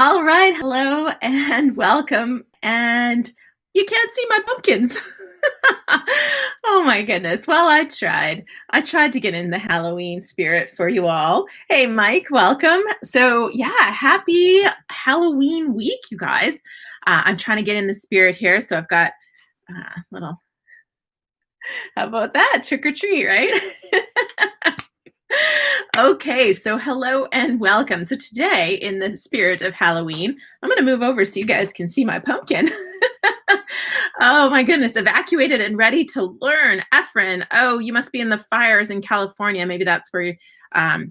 All right, hello and welcome. And you can't see my pumpkins. Oh my goodness. Well, I tried. I tried to get in the Halloween spirit for you all. Hey, Mike, welcome. So, yeah, happy Halloween week, you guys. I'm trying to get in the spirit here. So, I've got little, how about that? Trick or treat, right? Okay, so hello and welcome. So today, in the spirit of Halloween, I'm going to move over so you guys can see my pumpkin. Oh my goodness, evacuated and ready to learn. Efren, oh, you must be in the fires in California. Maybe that's where you,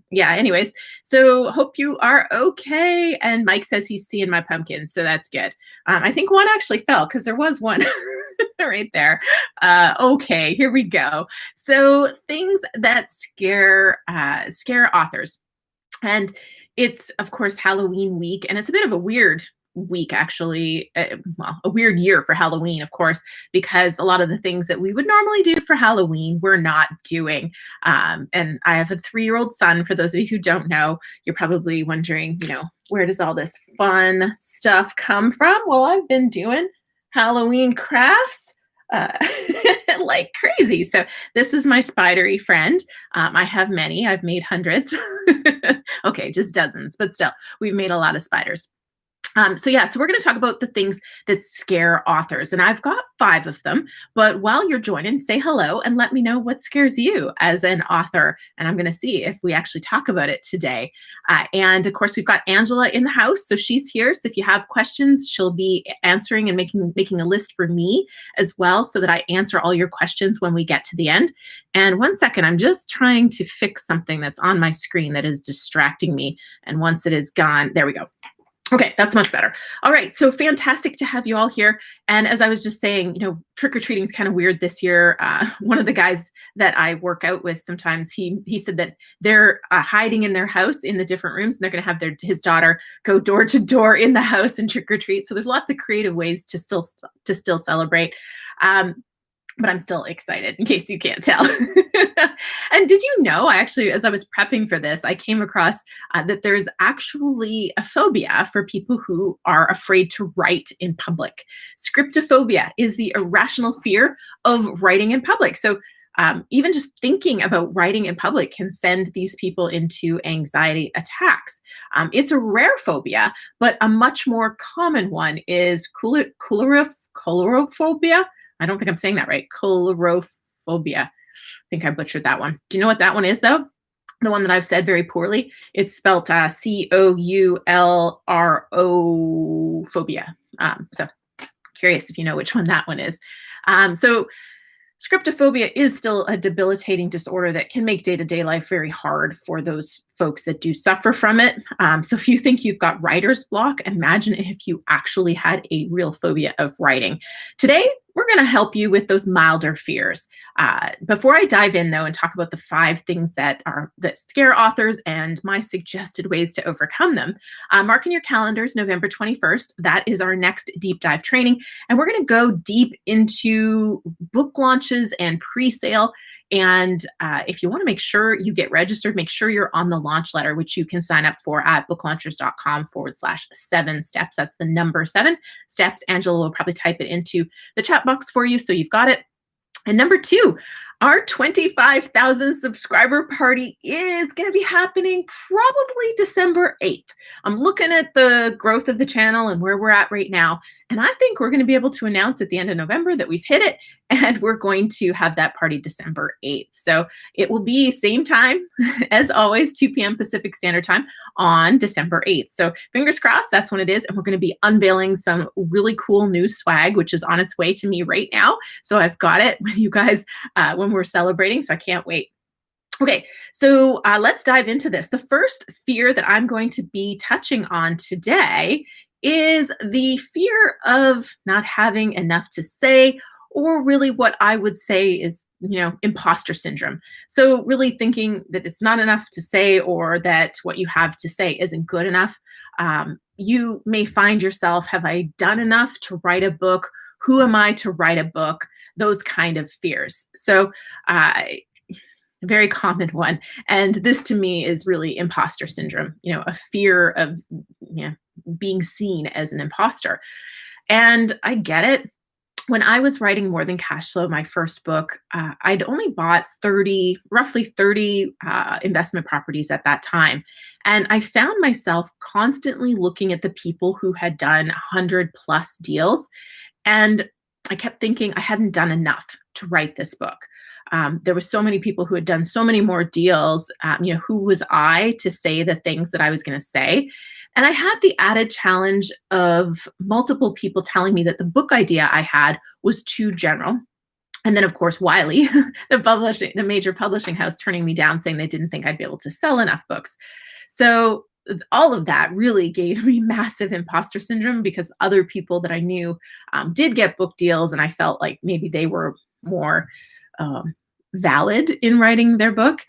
yeah, anyways. So hope you are okay. And Mike says he's seeing my pumpkin, so that's good. I think one actually fell because there was one right there. Okay, here we go. So things that scare authors. And it's, of course, Halloween week, and it's a bit of a weird week, actually. Well, a weird year for Halloween, of course, because a lot of the things that we would normally do for Halloween, we're not doing. And I have a 3-year-old son. For those of you who don't know, you're probably wondering, where does all this fun stuff come from? Well, I've been doing Halloween crafts like crazy. So this is my spidery friend. I have many. I've made hundreds. Okay, just dozens, but still, we've made a lot of spiders. So we're going to talk about the things that scare authors, and I've got 5 of them. But while you're joining, say hello and let me know what scares you as an author, and I'm going to see if we actually talk about it today. And of course, we've got Angela in the house, so she's here. So if you have questions, she'll be answering and making a list for me as well, so that I answer all your questions when we get to the end. And one second, I'm just trying to fix something that's on my screen that is distracting me. And once it is gone, there we go. Okay, that's much better. All right, so fantastic to have you all here. And as I was just saying, trick-or-treating is kind of weird this year. One of the guys that I work out with sometimes, he said that they're hiding in their house in the different rooms, and they're going to have his daughter go door to door in the house and trick-or-treat. So there's lots of creative ways to still celebrate. But I'm still excited, in case you can't tell. And did you know, as I was prepping for this, I came across that there's actually a phobia for people who are afraid to write in public. Scriptophobia is the irrational fear of writing in public. So even just thinking about writing in public can send these people into anxiety attacks. It's a rare phobia, but a much more common one is coulrophobia. I don't think I'm saying that right. Coulrophobia. I think I butchered that one. Do you know what that one is, though? The one that I've said very poorly. It's spelled Coulro phobia. So curious if you know which one that one is. So scriptophobia is still a debilitating disorder that can make day-to-day life very hard for those folks that do suffer from it. So if you think you've got writer's block, imagine if you actually had a real phobia of writing. Today, we're going to help you with those milder fears. Before I dive in, though, and talk about the 5 things that scare authors and my suggested ways to overcome them, mark in your calendars November 21st. That is our next deep dive training. And we're going to go deep into book launches and pre-sale. And if you want to make sure you get registered, make sure you're on the launch letter, which you can sign up for at booklaunchers.com/7 steps. That's the number 7 steps. Angela will probably type it into the chat box for you, so you've got it. And number 2, our 25,000 subscriber party is going to be happening probably December 8th. I'm looking at the growth of the channel and where we're at right now, and I think we're going to be able to announce at the end of November that we've hit it, and we're going to have that party December 8th. So it will be same time as always, 2 p.m. Pacific Standard Time on December 8th. So fingers crossed, that's when it is, and we're going to be unveiling some really cool new swag, which is on its way to me right now. So I've got it when you guys, when we're celebrating, so I can't wait. Okay, so let's dive into this. The first fear that I'm going to be touching on today is the fear of not having enough to say, or really what I would say is, imposter syndrome. So really thinking that it's not enough to say, or that what you have to say isn't good enough. You may find yourself, have I done enough to write a book? Who am I to write a book? Those kind of fears. So very common one. And this to me is really imposter syndrome, a fear of being seen as an imposter. And I get it. When I was writing More Than Cash Flow, my first book, I'd only bought roughly 30 investment properties at that time. And I found myself constantly looking at the people who had done 100 plus deals. And I kept thinking I hadn't done enough to write this book. There were so many people who had done so many more deals. Who was I to say the things that I was going to say? And I had the added challenge of multiple people telling me that the book idea I had was too general. And then, of course, Wiley, the major publishing house, turning me down, saying they didn't think I'd be able to sell enough books. So all of that really gave me massive imposter syndrome, because other people that I knew did get book deals, and I felt like maybe they were more valid in writing their book.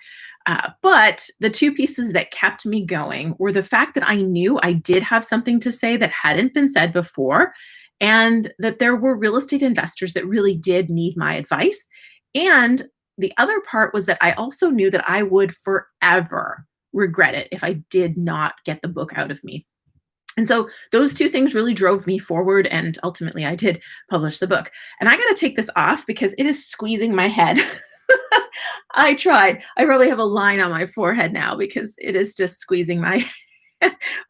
But the two pieces that kept me going were the fact that I knew I did have something to say that hadn't been said before, and that there were real estate investors that really did need my advice. And the other part was that I also knew that I would forever regret it if I did not get the book out of me. And so those two things really drove me forward, and ultimately I did publish the book. And I got to take this off because it is squeezing my head. I tried. I probably have a line on my forehead now because it is just squeezing my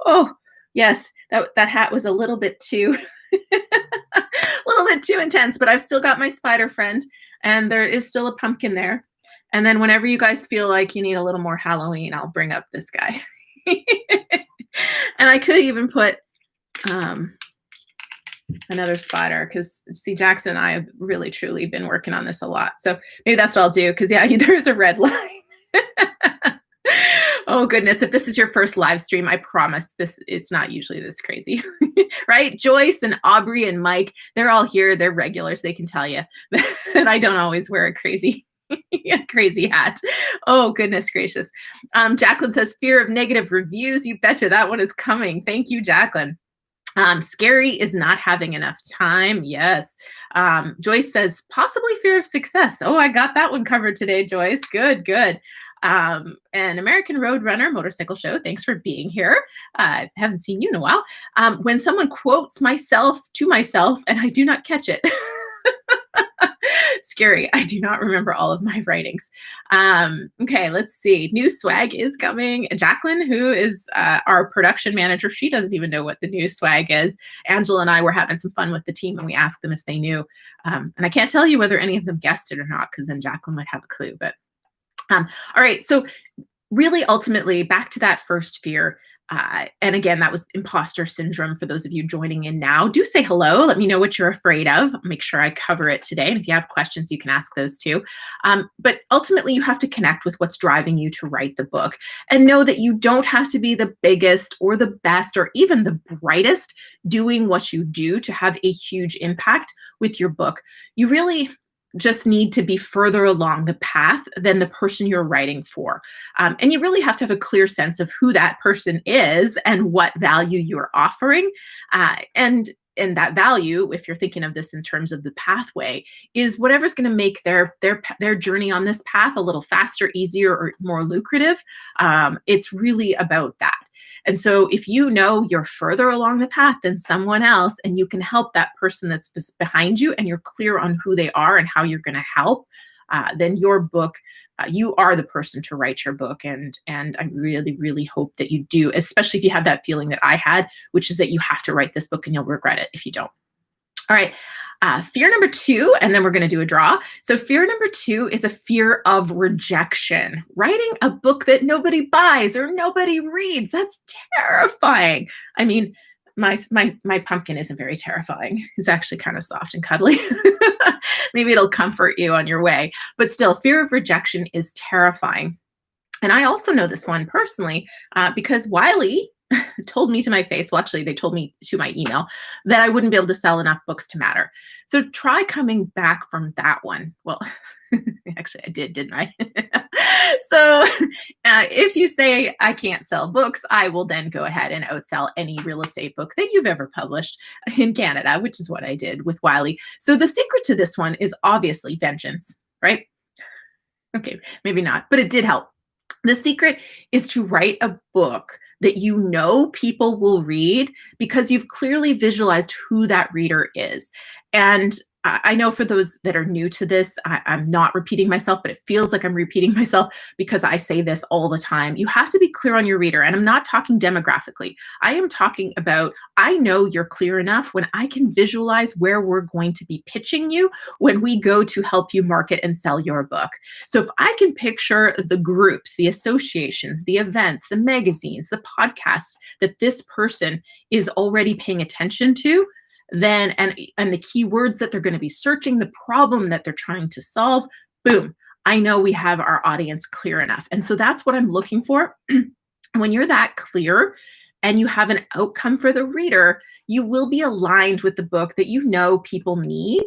Oh, yes, that hat was a little bit too intense, but I've still got my spider friend, and there is still a pumpkin there. And then whenever you guys feel like you need a little more Halloween, I'll bring up this guy. And I could even put another spider, because see, Jackson and I have really truly been working on this a lot. So maybe that's what I'll do, because yeah, there's a red line. Oh goodness, if this is your first live stream, I promise it's not usually this crazy. Right? Joyce and Aubrey and Mike, they're all here. They're regulars. They can tell you that I don't always wear a crazy hat. Oh, goodness gracious. Jacqueline says, fear of negative reviews. You betcha that one is coming. Thank you, Jacqueline. Scary is not having enough time. Yes. Joyce says, possibly fear of success. Oh, I got that one covered today, Joyce. Good, good. And American Road Runner Motorcycle Show, thanks for being here. I haven't seen you in a while. When someone quotes myself to myself and I do not catch it. Scary. I do not remember all of my writings. Okay, let's see. New swag is coming. Jacqueline, who is our production manager, she doesn't even know what the new swag is. Angela and I were having some fun with the team, and we asked them if they knew. And I can't tell you whether any of them guessed it or not, because then Jacqueline would have a clue. But all right, so really ultimately back to that first fear. And again, that was imposter syndrome. For those of you joining in now, do say hello. Let me know what you're afraid of. I'll make sure I cover it today. And if you have questions, you can ask those too. But ultimately, you have to connect with what's driving you to write the book, and know that you don't have to be the biggest or the best or even the brightest doing what you do to have a huge impact with your book. You really just need to be further along the path than the person you're writing for. And you really have to have a clear sense of who that person is and what value you're offering. And that value, if you're thinking of this in terms of the pathway, is whatever's going to make their journey on this path a little faster, easier, or more lucrative. It's really about that. And so if you know you're further along the path than someone else, and you can help that person that's behind you, and you're clear on who they are and how you're going to help, then your book, you are the person to write your book. And I really, really hope that you do, especially if you have that feeling that I had, which is that you have to write this book and you'll regret it if you don't. All right. Fear number 2, and then we're going to do a draw. So fear number 2 is a fear of rejection. Writing a book that nobody buys or nobody reads, that's terrifying. I mean, my pumpkin isn't very terrifying. It's actually kind of soft and cuddly. Maybe it'll comfort you on your way. But still, fear of rejection is terrifying. And I also know this one personally because Wiley told me to my face, well, actually, they told me to my email that I wouldn't be able to sell enough books to matter. So try coming back from that one. Well, actually, I did, didn't I? So if you say I can't sell books, I will then go ahead and outsell any real estate book that you've ever published in Canada, which is what I did with Wiley. So the secret to this one is obviously vengeance, right? Okay, maybe not, but it did help. The secret is to write a book that you know people will read because you've clearly visualized who that reader is. And I know for those that are new to this, I'm not repeating myself, but it feels like I'm repeating myself because I say this all the time. You have to be clear on your reader. And I'm not talking demographically. I am talking about, I know you're clear enough when I can visualize where we're going to be pitching you when we go to help you market and sell your book. So if I can picture the groups, the associations, the events, the magazines, the podcasts that this person is already paying attention to, then and the keywords that they're going to be searching, the problem that they're trying to solve, boom, I know we have our audience clear enough. And so that's what I'm looking for. When you're that clear and you have an outcome for the reader, you will be aligned with the book that you know people need.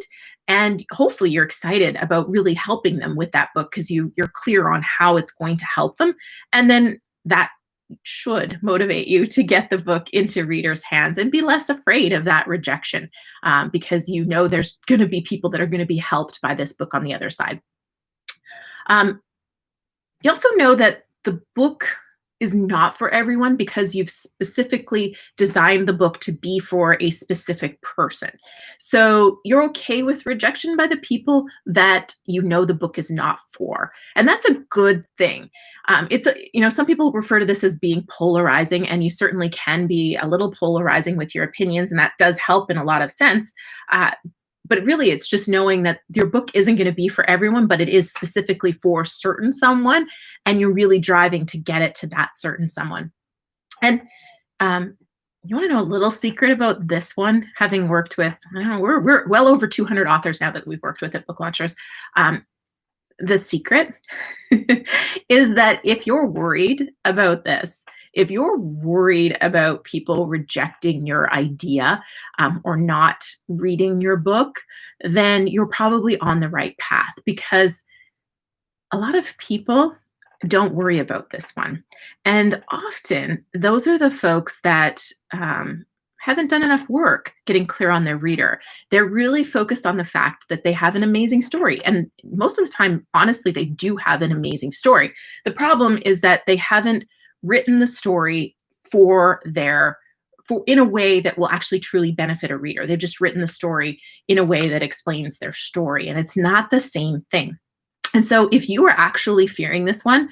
And hopefully you're excited about really helping them with that book because you're clear on how it's going to help them. And then that should motivate you to get the book into readers' hands and be less afraid of that rejection, because you know there's going to be people that are going to be helped by this book on the other side. You also know that the book is not for everyone because you've specifically designed the book to be for a specific person. So you're okay with rejection by the people that you know the book is not for. And that's a good thing. Some people refer to this as being polarizing, and you certainly can be a little polarizing with your opinions, and that does help in a lot of sense. But really, it's just knowing that your book isn't going to be for everyone, but it is specifically for certain someone, and you're really driving to get it to that certain someone. And you want to know a little secret about this one? Having worked with, I don't know, we're well over 200 authors now that we've worked with at Book Launchers. The secret is that if you're worried about this, if you're worried about people rejecting your idea or not reading your book, then you're probably on the right path, because a lot of people don't worry about this one. And often those are the folks that haven't done enough work getting clear on their reader. They're really focused on the fact that they have an amazing story. And most of the time, honestly, they do have an amazing story. The problem is that they haven't written the story in a way that will actually truly benefit a reader. They've just written the story in a way that explains their story, and it's not the same thing. And so if you are actually fearing this one,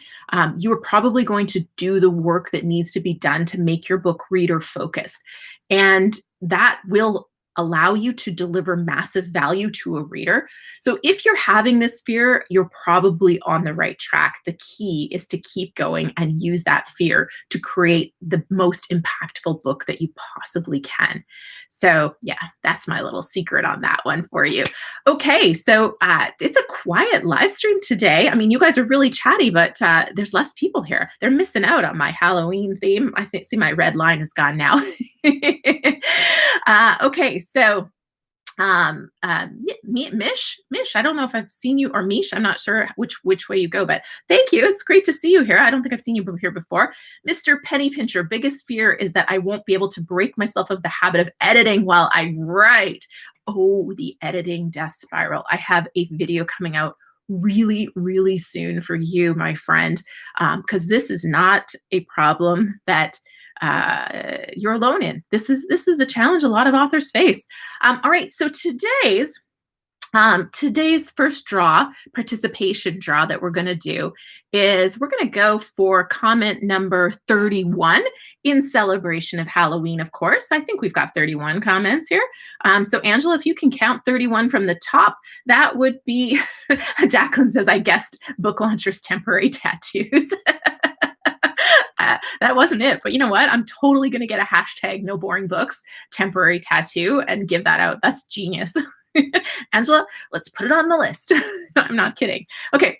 you are probably going to do the work that needs to be done to make your book reader focused. And that will allow you to deliver massive value to a reader. So if you're having this fear, you're probably on the right track. The key is to keep going and use that fear to create the most impactful book that you possibly can. So yeah, that's my little secret on that one for you. Okay, so it's a quiet live stream today. I mean, you guys are really chatty, but there's less people here. They're missing out on my Halloween theme. I think, see, my red line is gone now. Okay, so Mish, I don't know if I've seen you, or Mish, I'm not sure which way you go, but thank you. It's great to see you here. I don't think I've seen you here before. Mr. Penny Pincher, biggest fear is that I won't be able to break myself of the habit of editing while I write. Oh, the editing death spiral. I have a video coming out really, really soon for you, my friend, because this is not a problem that you're alone in. This is a challenge a lot of authors face. All right, so today's first participation draw that we're going to do is we're going to go for comment number 31 in celebration of Halloween, of course. I think we've got 31 comments here. So Angela, if you can count 31 from the top, that would be, Jacqueline says, I guessed Book Launchers temporary tattoos. That wasn't it, but you know what? I'm totally going to get a hashtag no boring books temporary tattoo and give that out. That's genius. Angela, let's put it on the list. I'm not kidding. Okay.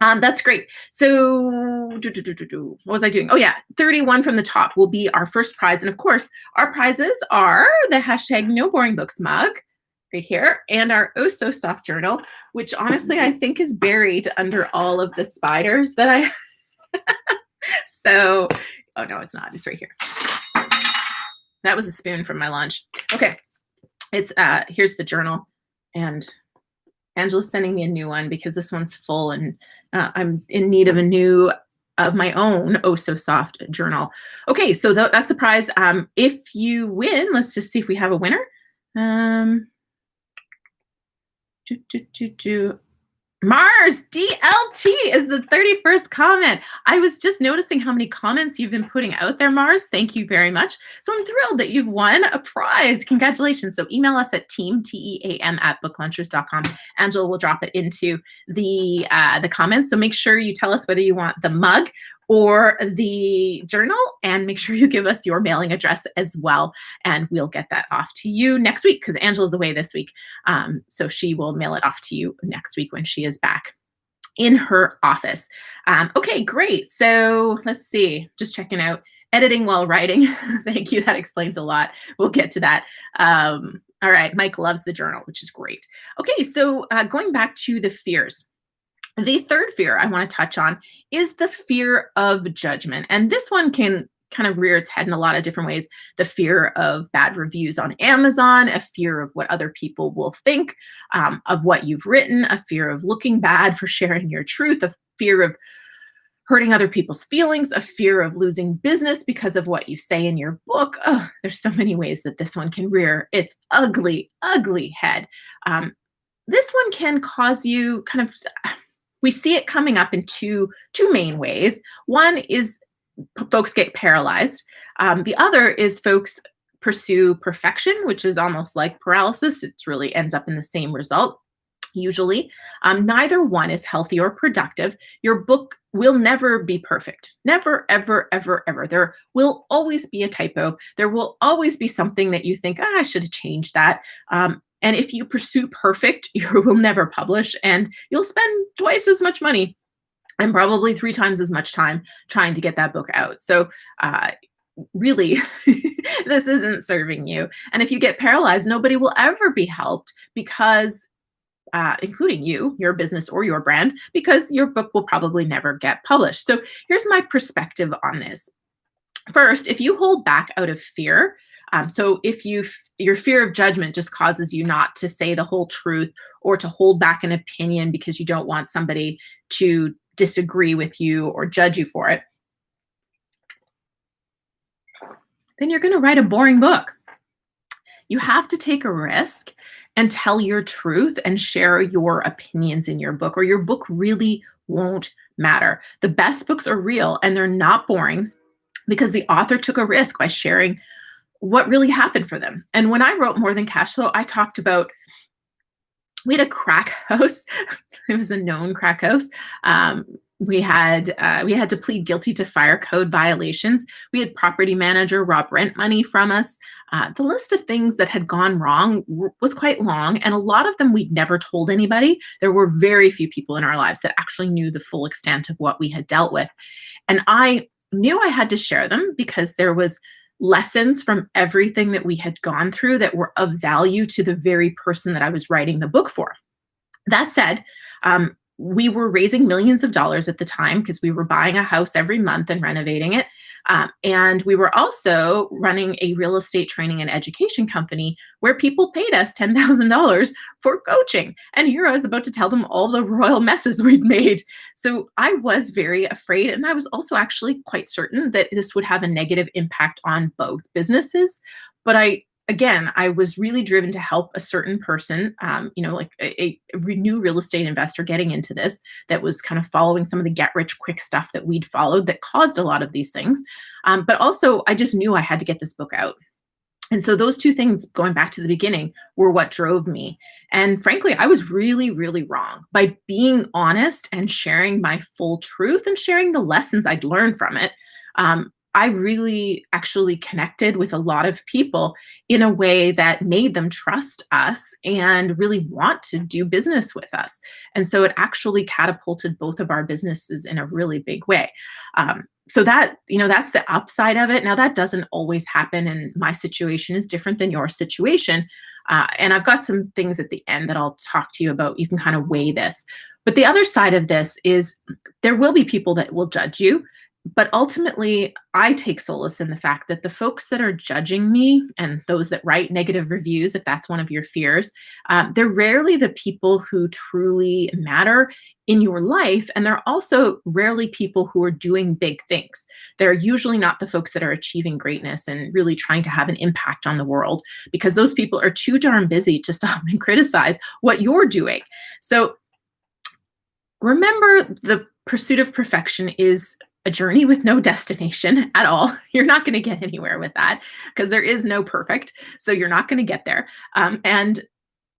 That's great. So what was I doing? Oh yeah, 31 from the top will be our first prize. And of course, our prizes are the hashtag no boring books mug right here, and our Oh So Soft journal, which honestly I think is buried under all of the spiders that I So, oh no, it's not. It's right here. That was a spoon from my lunch. Okay. It's here's the journal, and Angela's sending me a new one because this one's full, and I'm in need of a new of my own Oh So Soft journal. Okay, so that's the prize. If you win, let's just see if we have a winner. Um, do, do, do, do. Mars DLT is the 31st comment. I was just noticing how many comments you've been putting out there, Mars. Thank you very much. So I'm thrilled that you've won a prize. Congratulations. So email us at team@booklunchers.com. Angela will drop it into the comments. So make sure you tell us whether you want the mug or the journal, and make sure you give us your mailing address as well. And we'll get that off to you next week because Angela's away this week. So she will mail it off to you next week when she is back in her office. Okay, great. So let's see, just checking out editing while writing. Thank you. That explains a lot. We'll get to that. All right. Mike loves the journal, which is great. Okay. So going back to the fears. The third fear I want to touch on is the fear of judgment. And this one can kind of rear its head in a lot of different ways. The fear of bad reviews on Amazon, a fear of what other people will think of what you've written, a fear of looking bad for sharing your truth, a fear of hurting other people's feelings, a fear of losing business because of what you say in your book. Oh, there's so many ways that this one can rear its ugly, ugly head. This one can cause you kind of, we see it coming up in two main ways. One is folks get paralyzed. The other is folks pursue perfection, which is almost like paralysis. It really ends up in the same result. Usually, neither one is healthy or productive. Your book will never be perfect. Never, ever, ever, ever. There will always be a typo. There will always be something that you think, I should have changed that. And if you pursue perfect, you will never publish, and you'll spend twice as much money and probably 3 times as much time trying to get that book out. So really, this isn't serving you. And if you get paralyzed, nobody will ever be helped because including you, your business, or your brand, because your book will probably never get published. So here's my perspective on this. First, if you hold back out of fear, so if your fear of judgment just causes you not to say the whole truth or to hold back an opinion because you don't want somebody to disagree with you or judge you for it, then you're going to write a boring book. You have to take a risk and tell your truth and share your opinions in your book, or your book really won't matter. The best books are real and they're not boring because the author took a risk by sharing what really happened for them. And when I wrote More Than Cash Flow, I talked about, we had a crack house. It was a known crack house. We had to plead guilty to fire code violations. We had property manager rob rent money from us. The list of things that had gone wrong was quite long, and a lot of them we'd never told anybody. There were very few people in our lives that actually knew the full extent of what we had dealt with. And I knew I had to share them because there was lessons from everything that we had gone through that were of value to the very person that I was writing the book for. That said, we were raising millions of dollars at the time because we were buying a house every month and renovating it. And we were also running a real estate training and education company where people paid us $10,000 for coaching. And here I was about to tell them all the royal messes we'd made. So I was very afraid. And I was also actually quite certain that this would have a negative impact on both businesses. But I was really driven to help a certain person, like a new real estate investor getting into this that was kind of following some of the get rich quick stuff that we'd followed that caused a lot of these things. But also, I just knew I had to get this book out. And so those two things, going back to the beginning, were what drove me. And frankly, I was really, really wrong. By being honest and sharing my full truth and sharing the lessons I'd learned from it, I really actually connected with a lot of people in a way that made them trust us and really want to do business with us. And so it actually catapulted both of our businesses in a really big way. So that, that's the upside of it. Now, that doesn't always happen, and my situation is different than your situation. And I've got some things at the end that I'll talk to you about. You can kind of weigh this. But the other side of this is there will be people that will judge you. But ultimately, I take solace in the fact that the folks that are judging me and those that write negative reviews, if that's one of your fears, they're rarely the people who truly matter in your life. And they're also rarely people who are doing big things. They're usually not the folks that are achieving greatness and really trying to have an impact on the world, because those people are too darn busy to stop and criticize what you're doing. So remember, the pursuit of perfection is a journey with no destination at all. You're not going to get anywhere with that because there is no perfect. So you're not going to get there. And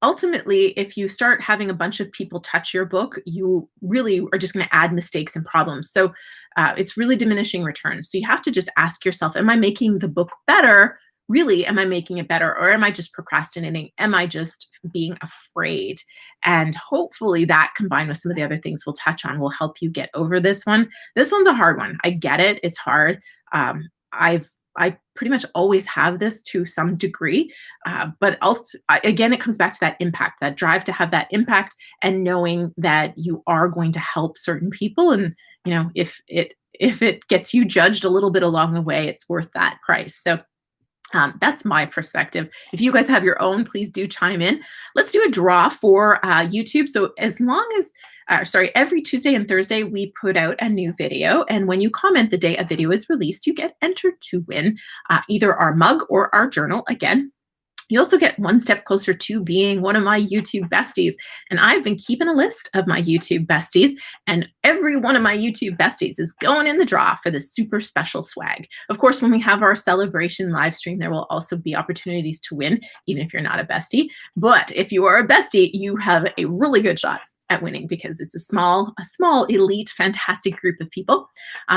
ultimately, if you start having a bunch of people touch your book, you really are just going to add mistakes and problems. So it's really diminishing returns. So you have to just ask yourself, am I making the book better? Really, am I making it better? Or am I just procrastinating? Am I just being afraid? And hopefully that, combined with some of the other things we'll touch on, will help you get over this one. This one's a hard one. I get it. It's hard. I pretty much always have this to some degree, but also, again, it comes back to that impact, that drive to have that impact, and knowing that you are going to help certain people. And if it gets you judged a little bit along the way, it's worth that price. So that's my perspective. If you guys have your own, please do chime in. Let's do a draw for YouTube. So as long as, every Tuesday and Thursday, we put out a new video. And when you comment the day a video is released, you get entered to win either our mug or our journal. Again, you also get one step closer to being one of my YouTube besties. And I've been keeping a list of my YouTube besties, and every one of my YouTube besties is going in the draw for this super special swag. Of course, when we have our celebration live stream, there will also be opportunities to win, even if you're not a bestie. But if you are a bestie, you have a really good shot at winning, because it's a small, elite, fantastic group of people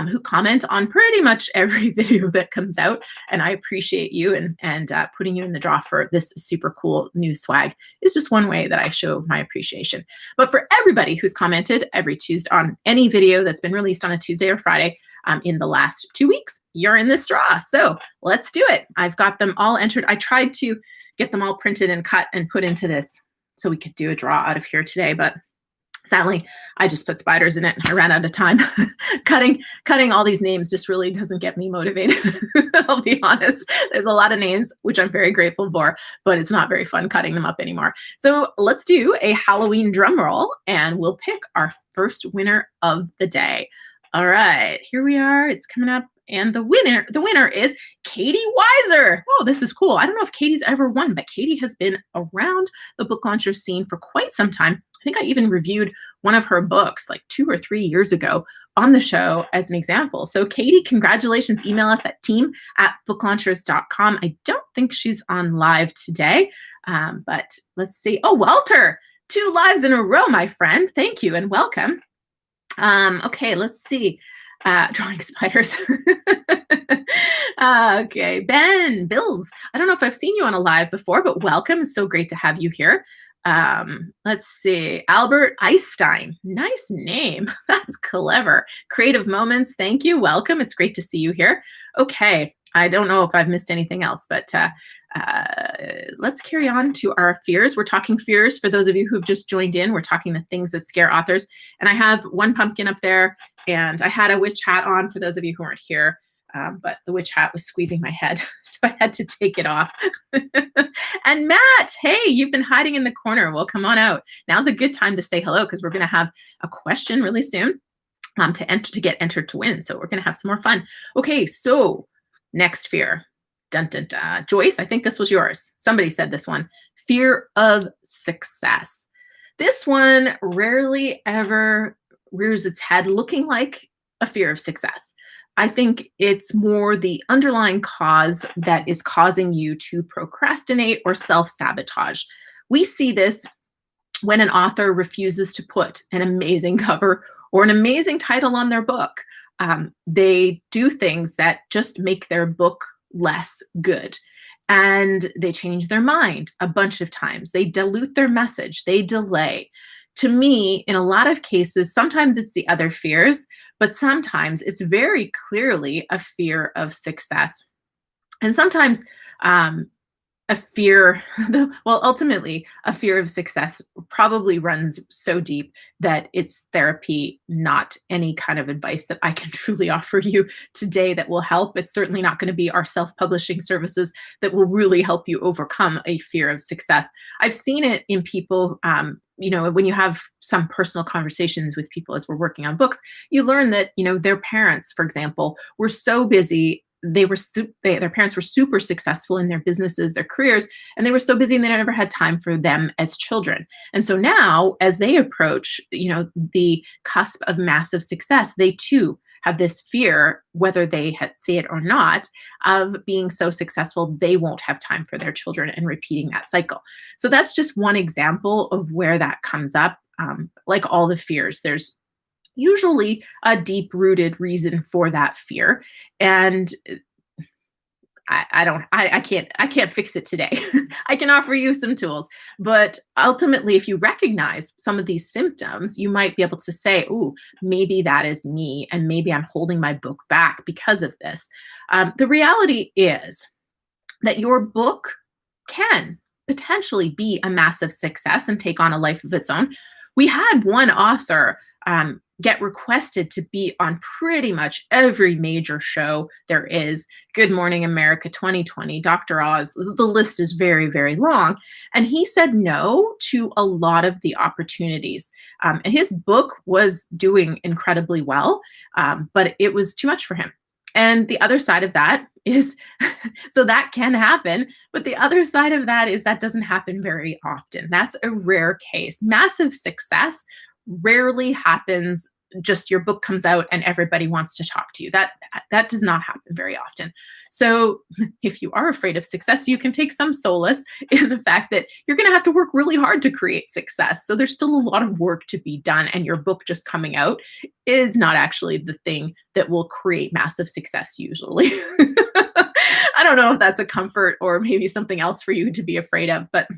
who comment on pretty much every video that comes out. And I appreciate you, and putting you in the draw for this super cool new swag is just one way that I show my appreciation. But for everybody who's commented every Tuesday on any video that's been released on a Tuesday or Friday in the last 2 weeks, you're in this draw. So let's do it. I've got them all entered. I tried to get them all printed and cut and put into this so we could do a draw out of here today, but sadly, I just put spiders in it. I ran out of time. Cutting all these names just really doesn't get me motivated. I'll be honest. There's a lot of names, which I'm very grateful for, but it's not very fun cutting them up anymore. So let's do a Halloween drum roll, and we'll pick our first winner of the day. All right, here we are. It's coming up. And the winner is Katie Weiser. Oh, this is cool. I don't know if Katie's ever won, but Katie has been around the book launcher scene for quite some time. I think I even reviewed one of her books like 2 or 3 years ago on the show as an example. So Katie, congratulations. Email us at team@booklaunchers.com. I don't think she's on live today, but let's see. Oh, Walter, 2 lives in a row, my friend. Thank you and welcome. Okay, let's see. Drawing spiders. Okay, Bills. I don't know if I've seen you on a live before, but welcome. It's so great to have you here. Let's see. Albert Einstein. Nice name. That's clever. Creative Moments. Thank you. Welcome. It's great to see you here. Okay. I don't know if I've missed anything else, but let's carry on to our fears. We're talking fears for those of you who've just joined in. We're talking the things that scare authors. And I have one pumpkin up there, and I had a witch hat on for those of you who aren't here, but the witch hat was squeezing my head, so I had to take it off. And Matt, hey, you've been hiding in the corner. Well, come on out. Now's a good time to say hello, because we're going to have a question really soon to get entered to win. So we're going to have some more fun. Okay, so next fear. Dun, dun, dun. Joyce, I think this was yours. Somebody said this one. Fear of success. This one rarely ever rears its head looking like a fear of success. I think it's more the underlying cause that is causing you to procrastinate or self-sabotage. We see this when an author refuses to put an amazing cover or an amazing title on their book. They do things that just make their book less good. And they change their mind a bunch of times. They dilute their message. They delay. To me, in a lot of cases, sometimes it's the other fears, but sometimes it's very clearly a fear of success. And sometimes A fear, well, ultimately, a fear of success probably runs so deep that it's therapy, not any kind of advice that I can truly offer you today that will help. It's certainly not going to be our self publishing services that will really help you overcome a fear of success. I've seen it in people. When you have some personal conversations with people as we're working on books, you learn that, their parents, for example, were so busy. Their parents were super successful in their businesses, their careers, and they were so busy and they never had time for them as children. And so now, as they approach, the cusp of massive success, they too have this fear, whether they see it or not, of being so successful they won't have time for their children and repeating that cycle. So that's just one example of where that comes up. Like all the fears, there's usually a deep rooted reason for that fear. And I can't fix it today. I can offer you some tools, but ultimately, if you recognize some of these symptoms, you might be able to say, "Ooh, maybe that is me, and maybe I'm holding my book back because of this." The reality is that your book can potentially be a massive success and take on a life of its own. We had one author get requested to be on pretty much every major show there is. Good Morning America 2020, Dr. Oz, the list is very, very long. And he said no to a lot of the opportunities. And his book was doing incredibly well, but it was too much for him. And the other side of that is, so that can happen, but the other side of that is that doesn't happen very often. That's a rare case. Massive success rarely happens. Just your book comes out and everybody wants to talk to you. That does not happen very often. So if you are afraid of success, you can take some solace in the fact that you're going to have to work really hard to create success. So there's still a lot of work to be done, and your book just coming out is not actually the thing that will create massive success usually. I don't know if that's a comfort or maybe something else for you to be afraid of, but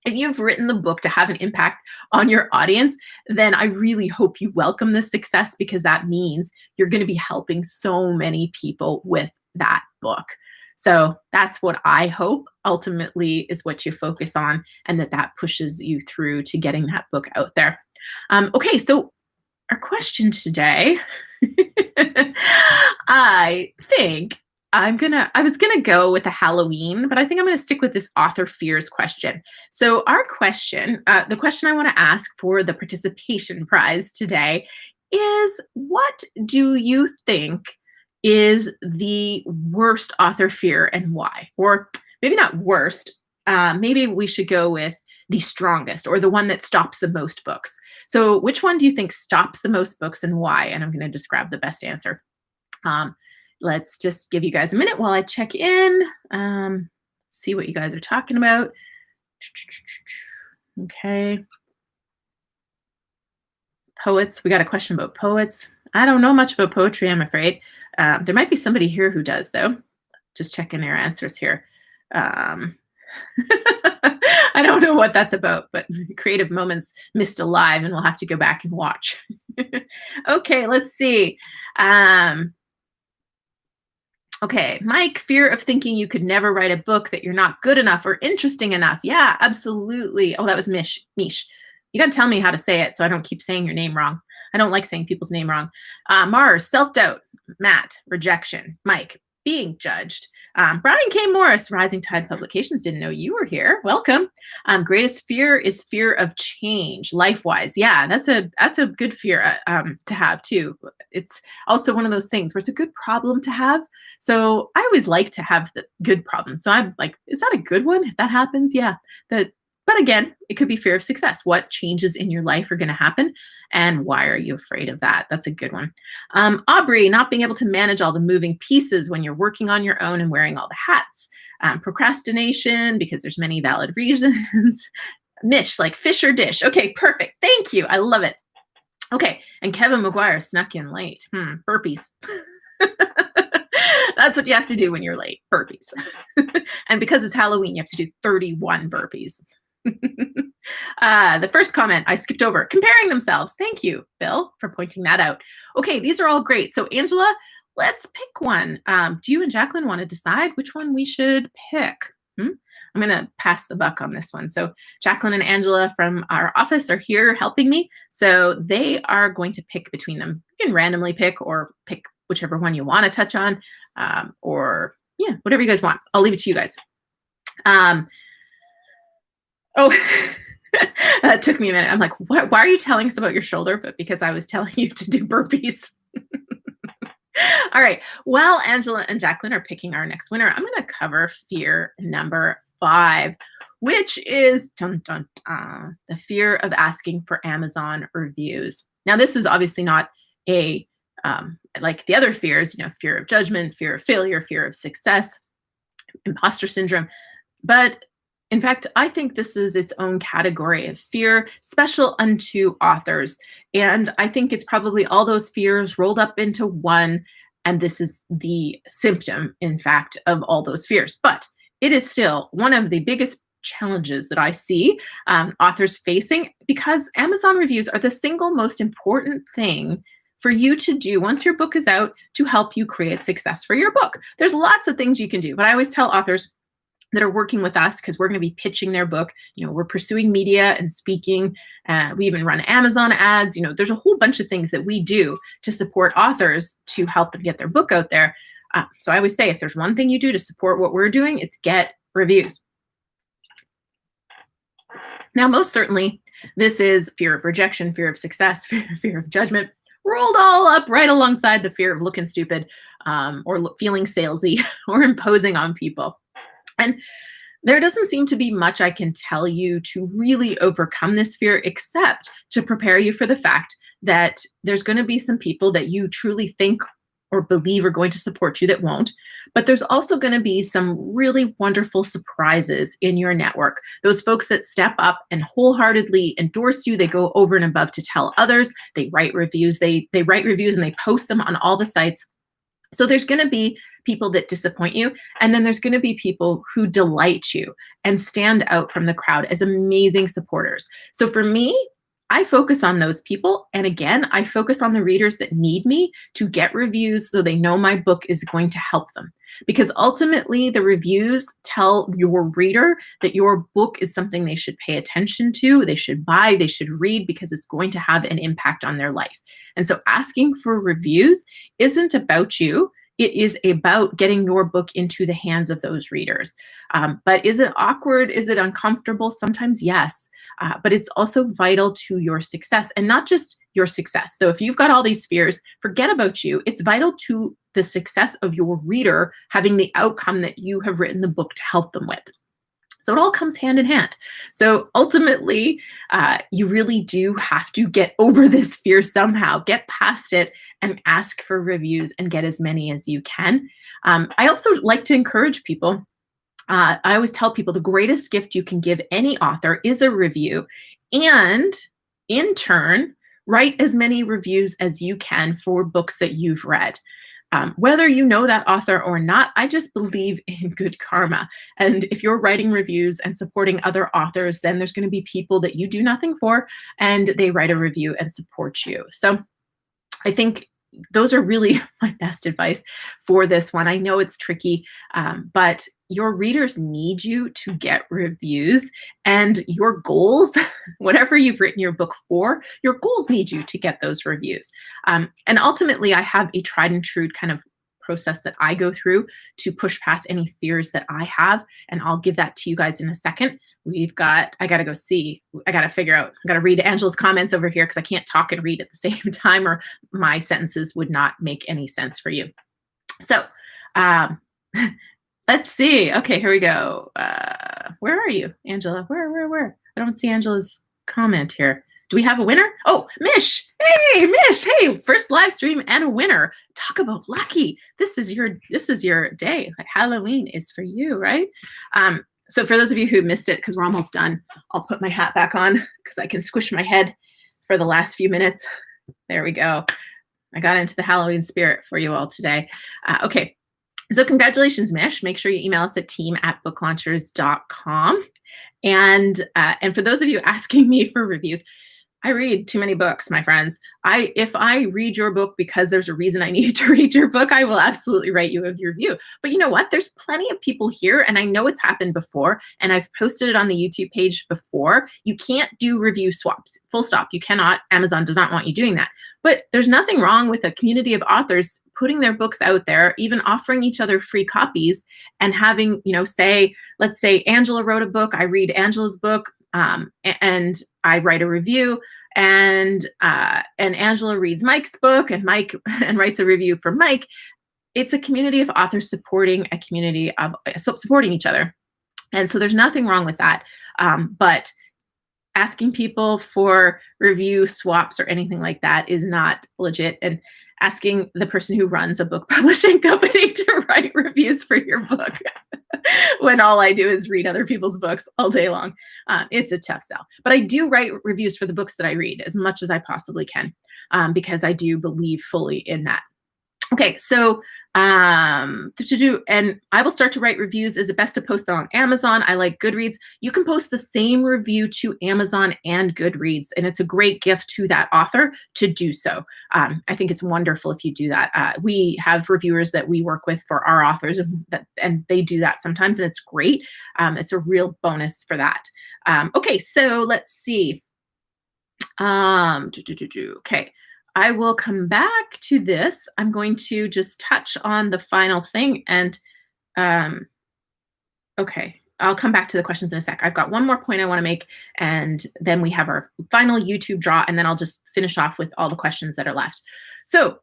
if you've written the book to have an impact on your audience, then I really hope you welcome this success, because that means you're going to be helping so many people with that book. So that's what I hope ultimately is what you focus on, and that pushes you through to getting that book out there. Okay, so our question today, I think I was gonna go with a Halloween, but I think I'm gonna stick with this author fears question. So our question, the question I want to ask for the participation prize today is, what do you think is the worst author fear and why? Or maybe not worst, maybe we should go with the strongest, or the one that stops the most books. So which one do you think stops the most books and why? And I'm gonna just grab the best answer. Um, Let's just give you guys a minute while I check in, see what you guys are talking about. Okay. Poets. We got a question about poets. I don't know much about poetry, I'm afraid. There might be somebody here who does, though. Just checking their answers here. I don't know what that's about, but Creative Moments missed alive, and we'll have to go back and watch. Okay, let's see. Okay, Mike, fear of thinking you could never write a book, that you're not good enough or interesting enough. Yeah, absolutely. Oh, that was Mish. You got to tell me how to say it so I don't keep saying your name wrong. I don't like saying people's name wrong. Mars, self-doubt. Matt, rejection. Mike, being judged. Brian K. Morris, Rising Tide Publications. Didn't know you were here. Welcome. Greatest fear is fear of change, life-wise. Yeah, that's a good fear to have too. It's also one of those things where it's a good problem to have. So I always like to have the good problems. So I'm like, is that a good one? If that happens, yeah. But again, it could be fear of success. What changes in your life are going to happen, and why are you afraid of that? That's a good one. Aubrey, not being able to manage all the moving pieces when you're working on your own and wearing all the hats. Procrastination, because there's many valid reasons. Niche, like fish or dish. Okay, perfect. Thank you. I love it. Okay, and Kevin McGuire snuck in late. Burpees. That's what you have to do when you're late, burpees. And because it's Halloween, you have to do 31 burpees. The first comment I skipped over, comparing themselves. Thank you, Bill, for pointing that out. Okay, these are all great. So Angela, let's pick one. Do you and Jacqueline want to decide which one we should pick? I'm going to pass the buck on this one. So Jacqueline and Angela from our office are here helping me. So they are going to pick between them. You can randomly pick or pick whichever one you want to touch on, or yeah, whatever you guys want. I'll leave it to you guys. Oh, that took me a minute. I'm like, what? Why are you telling us about your shoulder? But because I was telling you to do burpees. All right. While Angela and Jacqueline are picking our next winner, I'm going to cover fear number 5, which is the fear of asking for Amazon reviews. Now, this is obviously not a like the other fears, fear of judgment, fear of failure, fear of success, imposter syndrome. But in fact, I think this is its own category of fear, special unto authors. And I think it's probably all those fears rolled up into one. And this is the symptom, in fact, of all those fears. But it is still one of the biggest challenges that I see authors facing, because Amazon reviews are the single most important thing for you to do once your book is out to help you create success for your book. There's lots of things you can do, but I always tell authors that are working with us, because we're going to be pitching their book. We're pursuing media and speaking. We even run Amazon ads. There's a whole bunch of things that we do to support authors to help them get their book out there. So I always say, if there's one thing you do to support what we're doing, it's get reviews. Now, most certainly, this is fear of rejection, fear of success, fear of judgment, rolled all up right alongside the fear of looking stupid, or feeling salesy or imposing on people. And there doesn't seem to be much I can tell you to really overcome this fear, except to prepare you for the fact that there's going to be some people that you truly think or believe are going to support you that won't. But there's also going to be some really wonderful surprises in your network. Those folks that step up and wholeheartedly endorse you, they go over and above to tell others, they write reviews, they write reviews and they post them on all the sites. So there's going to be people that disappoint you, and then there's going to be people who delight you and stand out from the crowd as amazing supporters. So for me, I focus on those people. And again, I focus on the readers that need me to get reviews so they know my book is going to help them. Because ultimately, the reviews tell your reader that your book is something they should pay attention to, they should buy, they should read, because it's going to have an impact on their life. And so asking for reviews isn't about you. It is about getting your book into the hands of those readers. But is it awkward? Is it uncomfortable? Sometimes, yes. But it's also vital to your success, and not just your success. So if you've got all these fears, forget about you. It's vital to the success of your reader having the outcome that you have written the book to help them with. So it all comes hand in hand. So ultimately, you really do have to get over this fear somehow, get past it, and ask for reviews and get as many as you can. I also like to encourage people. I always tell people the greatest gift you can give any author is a review, and in turn, write as many reviews as you can for books that you've read. Whether you know that author or not, I just believe in good karma. And if you're writing reviews and supporting other authors, then there's going to be people that you do nothing for, and they write a review and support you. So I think those are really my best advice for this one. I know it's tricky, but your readers need you to get reviews, and your goals, whatever you've written your book for, your goals need you to get those reviews. And ultimately, I have a tried and true kind of process that I go through to push past any fears that I have. And I'll give that to you guys in a second. I got to go see, I got to figure out, I got to read Angela's comments over here, because I can't talk and read at the same time, or my sentences would not make any sense for you. So let's see. Okay, here we go. Where are you, Angela? Where? I don't see Angela's comment here. Do we have a winner? Oh, Mish. Hey, Mish. Hey, first live stream and a winner. Talk about lucky. This is your day. Like Halloween is for you, right? So for those of you who missed it, because we're almost done, I'll put my hat back on because I can squish my head for the last few minutes. There we go. I got into the Halloween spirit for you all today. Okay. So congratulations, Mish. Make sure you email us at team@booklaunchers.com. And for those of you asking me for reviews, I read too many books, my friends. If I read your book because there's a reason I need to read your book, I will absolutely write you a review. But you know what? There's plenty of people here, and I know it's happened before, and I've posted it on the YouTube page before. You can't do review swaps. Full stop. You cannot. Amazon does not want you doing that. But there's nothing wrong with a community of authors putting their books out there, even offering each other free copies and having, say, let's say Angela wrote a book, I read Angela's book, and I write a review, and Angela reads Mike's book, and Mike and writes a review for Mike. It's a community of authors supporting a community of supporting each other, and so there's nothing wrong with that. But asking people for review swaps or anything like that is not legit. And asking the person who runs a book publishing company to write reviews for your book when all I do is read other people's books all day long, it's a tough sell. But I do write reviews for the books that I read as much as I possibly can, because I do believe fully in that. Okay, so and I will start to write reviews. Is it best to post them on Amazon? I like Goodreads. You can post the same review to Amazon and Goodreads, and it's a great gift to that author to do so. I think it's wonderful if you do that. We have reviewers that we work with for our authors, and they do that sometimes, and it's great. It's a real bonus for that. Okay, so let's see. Okay. I will come back to this. I'm going to just touch on the final thing, and okay, I'll come back to the questions in a sec. I've got one more point I want to make, and then we have our final YouTube draw, and then I'll just finish off with all the questions that are left. So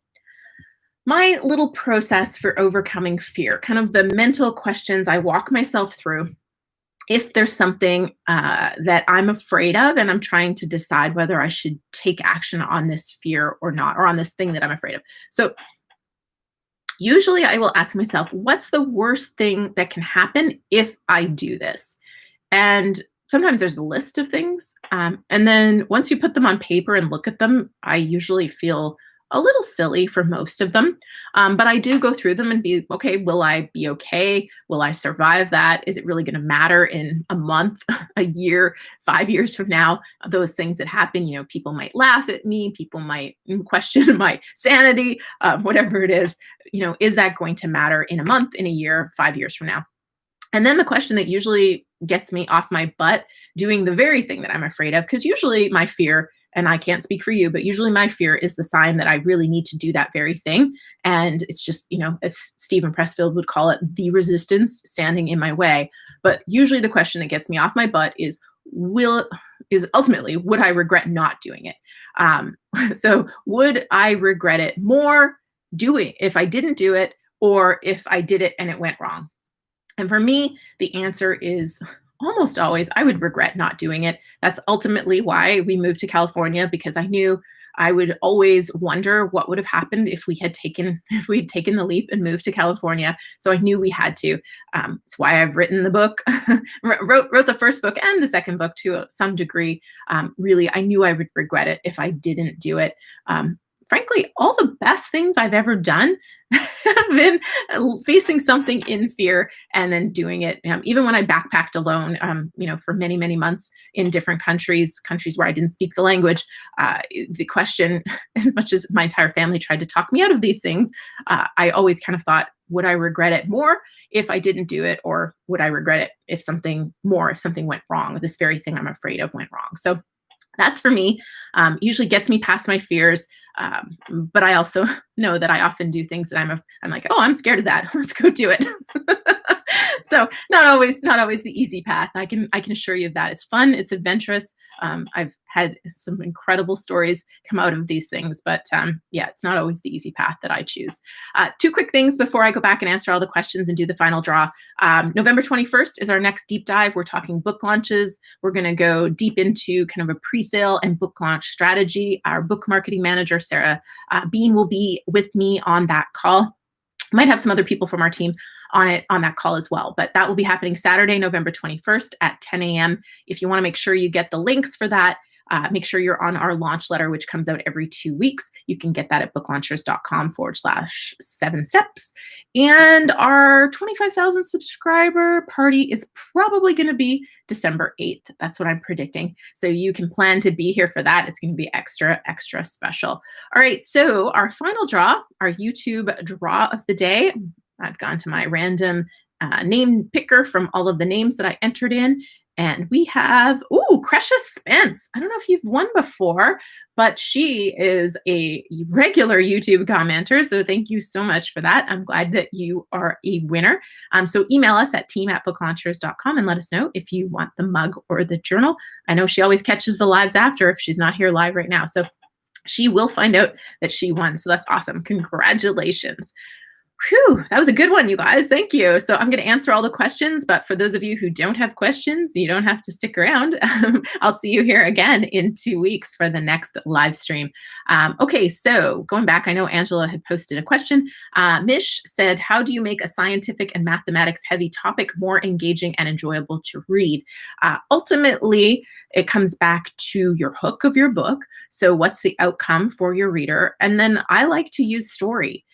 my little process for overcoming fear, kind of the mental questions I walk myself through if there's something that I'm afraid of and I'm trying to decide whether I should take action on this fear or not, or on this thing that I'm afraid of. So usually I will ask myself, what's the worst thing that can happen if I do this? And sometimes there's a list of things. And then once you put them on paper and look at them, I usually feel a little silly for most of them. But I do go through them and be, okay, will I be okay? Will I survive that? Is it really going to matter in a month, a year, 5 years from now? Those things that happen, people might laugh at me, people might question my sanity, whatever it is, is that going to matter in a month, in a year, 5 years from now? And then the question that usually gets me off my butt doing the very thing that I'm afraid of, because usually my fear, and I can't speak for you, but usually my fear is the sign that I really need to do that very thing. And it's just, as Stephen Pressfield would call it, the resistance standing in my way. But usually the question that gets me off my butt is ultimately, would I regret not doing it? So would I regret it more doing if I didn't do it, or if I did it and it went wrong? And for me, the answer is almost always I would regret not doing it. That's ultimately why we moved to California, because I knew I would always wonder what would have happened if we'd taken the leap and moved to California. So I knew we had to. It's why I've written the book, wrote the first book and the second book to some degree. Really, I knew I would regret it if I didn't do it. Frankly, all the best things I've ever done have been facing something in fear and then doing it. Even when I backpacked alone, for many, many months in different countries where I didn't speak the language, the question, as much as my entire family tried to talk me out of these things, I always kind of thought, would I regret it more if I didn't do it? Or would I regret it if something went wrong? This very thing I'm afraid of went wrong. So that's for me, usually gets me past my fears. But I also know that I often do things that I'm like, oh, I'm scared of that. Let's go do it. So not always the easy path. I can assure you of that. It's fun. It's adventurous. I've had some incredible stories come out of these things, but yeah, it's not always the easy path that I choose. Two quick things before I go back and answer all the questions and do the final draw. November 21st is our next deep dive. We're talking book launches. We're going to go deep into kind of a pre-sale and book launch strategy. Our book marketing manager, Sarah Bean, will be with me on that call. Might have some other people from our team on that call as well, but that will be happening Saturday, November 21st at 10 a.m. If you want to make sure you get the links for that, make sure you're on our launch letter, which comes out every 2 weeks. You can get that at booklaunchers.com/7 steps. And our 25,000 subscriber party is probably going to be December 8th. That's what I'm predicting. So you can plan to be here for that. It's going to be extra, extra special. All right. So our final draw, our YouTube draw of the day. I've gone to my random name picker from all of the names that I entered in. And we have, Cresha Spence. I don't know if you've won before, but she is a regular YouTube commenter. So thank you so much for that. I'm glad that you are a winner. So email us at team@booklaunchers.com and let us know if you want the mug or the journal. I know she always catches the lives after if she's not here live right now. So she will find out that she won. So that's awesome. Congratulations. Whew, that was a good one, you guys. Thank you. So I'm going to answer all the questions, but for those of you who don't have questions, you don't have to stick around. I'll see you here again in 2 weeks for the next live stream. Okay, so going back, I know Angela had posted a question. Mish said, how do you make a scientific and mathematics heavy topic more engaging and enjoyable to read? Ultimately, it comes back to your hook of your book. So what's the outcome for your reader? And then I like to use story.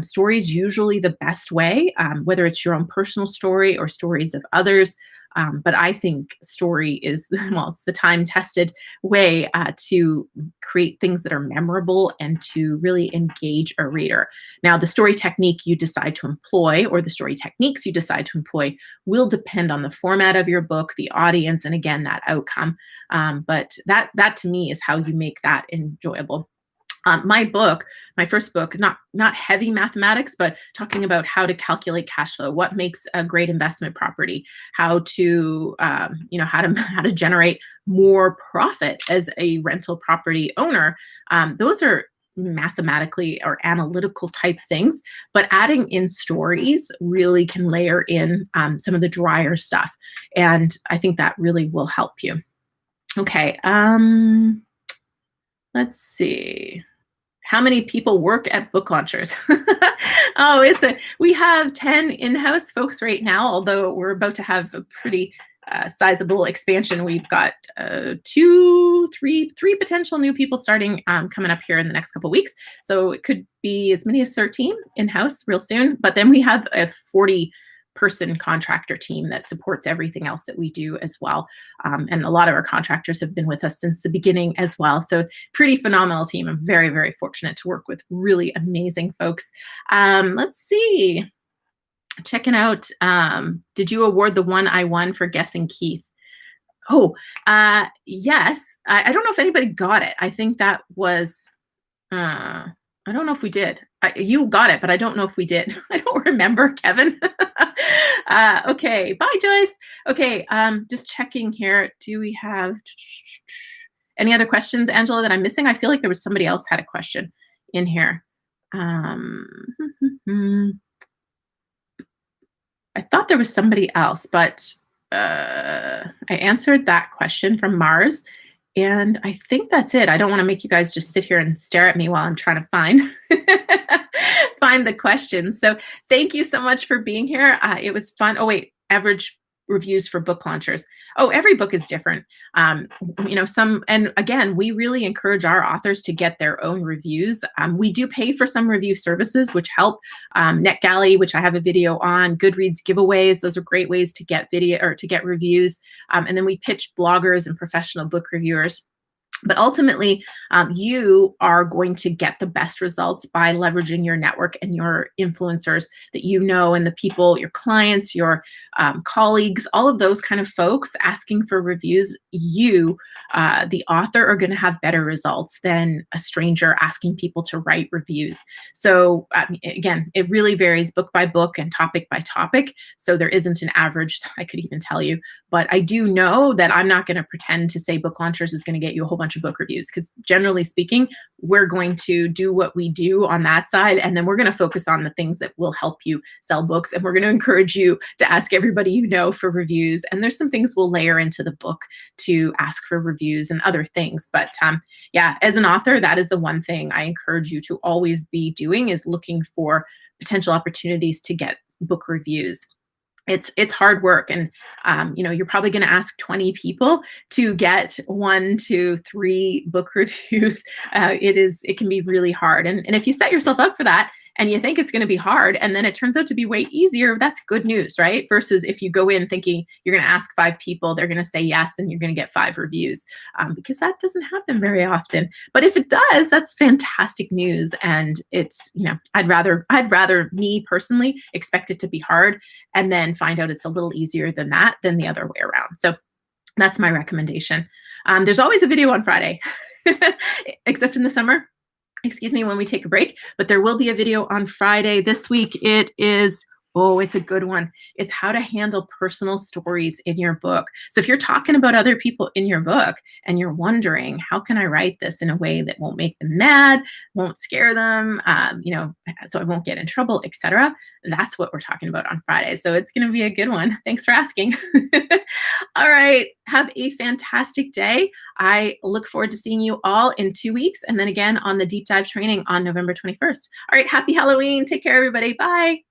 Story is usually the best way, whether it's your own personal story or stories of others. But I think story is, it's the time-tested way to create things that are memorable and to really engage a reader. Now, the story technique you decide to employ or the story techniques you decide to employ will depend on the format of your book, the audience, and again, that outcome. But that to me is how you make that enjoyable. My book, my first book, not heavy mathematics, but talking about how to calculate cash flow, what makes a great investment property, how to how to generate more profit as a rental property owner. Those are mathematically or analytical type things, but adding in stories really can layer in some of the drier stuff, and I think that really will help you. Okay. Let's see. How many people work at Book Launchers? We have 10 in-house folks right now, although we're about to have a pretty sizable expansion. We've got three potential new people starting coming up here in the next couple of weeks. So it could be as many as 13 in-house real soon. But then we have a 40-person contractor team that supports everything else that we do as well. And a lot of our contractors have been with us since the beginning as well. So pretty phenomenal team. I'm very, very fortunate to work with really amazing folks. Let's see. Checking out, did you award the one I won for guessing Keith? Yes. I don't know if anybody got it. I think that was, I don't know if we did. You got it, but I don't know if we did. I don't remember, Kevin. Okay, bye, Joyce. Okay, just checking here. Do we have any other questions, Angela, that I'm missing? I feel like there was somebody else had a question in here. I thought there was somebody else, but I answered that question from Mars. And I think that's it. I don't want to make you guys just sit here and stare at me while I'm trying to find the questions. So thank you so much for being here. It was fun. Oh, wait, average reviews for Book Launchers. Every book is different. And again, we really encourage our authors to get their own reviews. We do pay for some review services, which help. NetGalley, which I have a video on, Goodreads giveaways. Those are great ways to get video or to get reviews. And then we pitch bloggers and professional book reviewers. But ultimately, you are going to get the best results by leveraging your network and your influencers that you know, and the people, your clients, your colleagues, all of those kind of folks asking for reviews. You, the author, are going to have better results than a stranger asking people to write reviews. So again, it really varies book by book and topic by topic. So there isn't an average that I could even tell you. But I do know that I'm not going to pretend to say Book Launchers is going to get you a whole bunch of book reviews, because generally speaking, we're going to do what we do on that side, and then we're going to focus on the things that will help you sell books, and we're going to encourage you to ask everybody you know for reviews. And there's some things we'll layer into the book to ask for reviews and other things. But yeah, as an author, that is the one thing I encourage you to always be doing, is looking for potential opportunities to get book reviews. it's hard work, and you're probably going to ask 20 people to get 1 to 3 book reviews. It can be really hard, and if you set yourself up for that and you think it's going to be hard and then it turns out to be way easier, that's good news, right? Versus if you go in thinking you're going to ask 5 people, they're going to say yes, and you're going to get 5 reviews, because that doesn't happen very often. But if it does, that's fantastic news. And it's, I'd rather me personally expect it to be hard and then find out it's a little easier than that, than the other way around. So that's my recommendation. There's always a video on Friday, except in the summer, excuse me, when we take a break, but there will be a video on Friday this week. It is, oh, it's a good one. It's how to handle personal stories in your book. So if you're talking about other people in your book and you're wondering, how can I write this in a way that won't make them mad, won't scare them, so I won't get in trouble, etc. That's what we're talking about on Friday. So it's going to be a good one. Thanks for asking. All right. Have a fantastic day. I look forward to seeing you all in 2 weeks, and then again on the deep dive training on November 21st. All right. Happy Halloween. Take care, everybody. Bye.